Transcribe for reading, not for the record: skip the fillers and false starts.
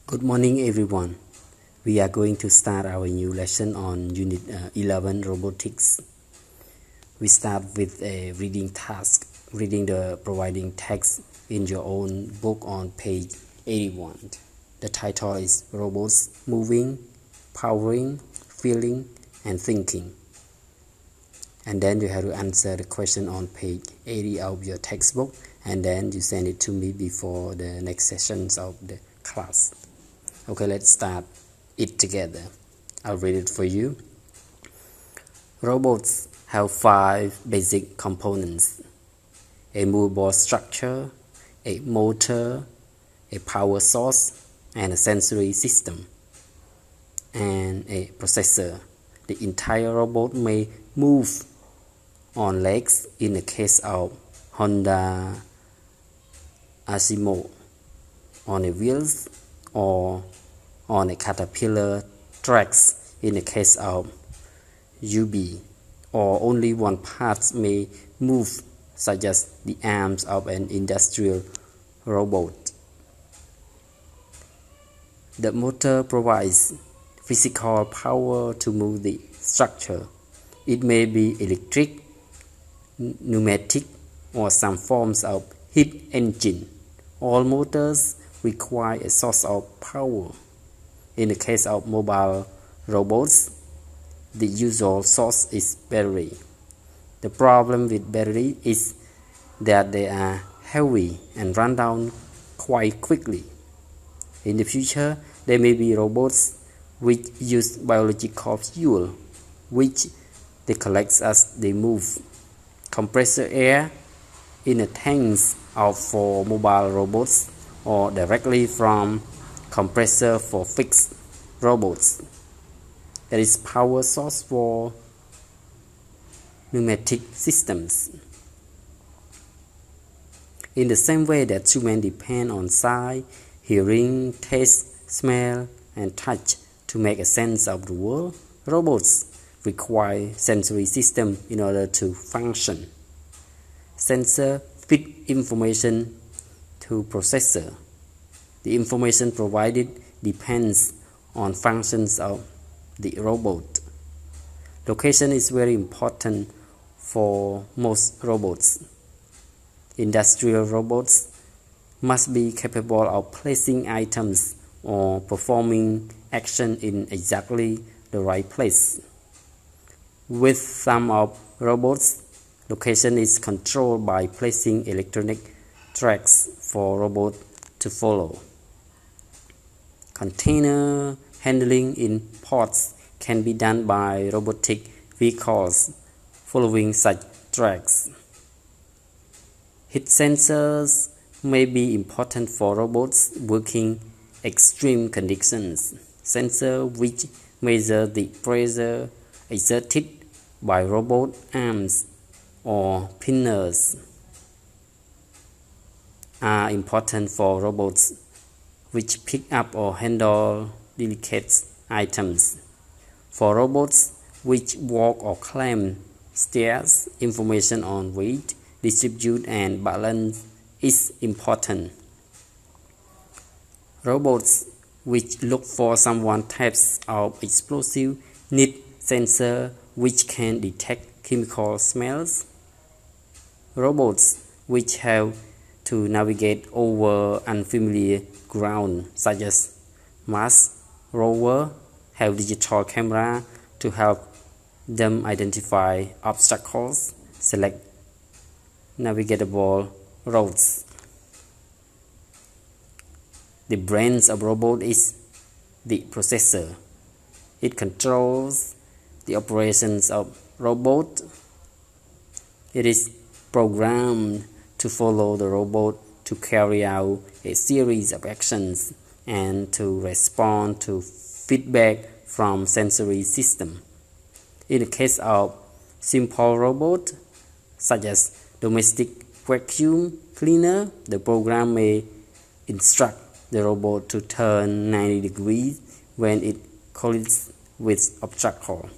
Good morning everyone. We are going to start our new lesson on Unit 11 Robotics. We start with a reading task, reading the providing text in your own book on page 81. The title is Robots Moving, Powering, Feeling and Thinking. And then you have to answer the question on page 80 of your textbook, and then you send it to me before the next sessions of the class. Okay, let's start it together. I'll read it for you. Robots have 5 basic components: a movable structure, a motor, a power source, and a sensory system, and a processor. The entire robot may move on legs in the case of Honda Asimo, on the wheels, or on a caterpillar tracks in the case of UB, or only one part may move, such as the arms of an industrial robot. The motor provides physical power to move the structure. It may be electric, pneumatic, or some forms of heat engine. All motors require a source of power. In the case of mobile robots, the usual source is battery. The problem with battery is that they are heavy and run down quite quickly. In the future, there may be robots which use biological fuel, which they collect as they move. Compressor air in the tanks for mobile robots, or directly from compressor for fixed robots. There is power source for pneumatic systems. In the same way that humans depend on sight, hearing, taste, smell, and touch to make a sense of the world, robots require sensory system in order to function. Sensor feed information to processor. The information provided depends on functions of the robot. Location is very important for most robots. Industrial robots must be capable of placing items or performing action in exactly the right place. With some of robots, location is controlled by placing electronic tracks for robots to follow. Container handling in ports can be done by robotic vehicles following such tracks. Heat sensors may be important for robots working extreme conditions. Sensors which measure the pressure exerted by robot arms or pinners are important for robots which pick up or handle delicate items. For robots which walk or climb stairs, information on weight, distribution, and balance is important. Robots which look for someone types of explosive need sensors which can detect chemical smells. Robots which have to navigate over unfamiliar ground, such as Mars rover, have digital camera to help them identify obstacles, select navigable roads. The brains of robot is the processor. It controls the operations of robot. It is programmed to follow the robot, to carry out a series of actions, and to respond to feedback from sensory system. In the case of simple robot, such as domestic vacuum cleaner, the program may instruct the robot to turn 90 degrees when it collides with obstacle.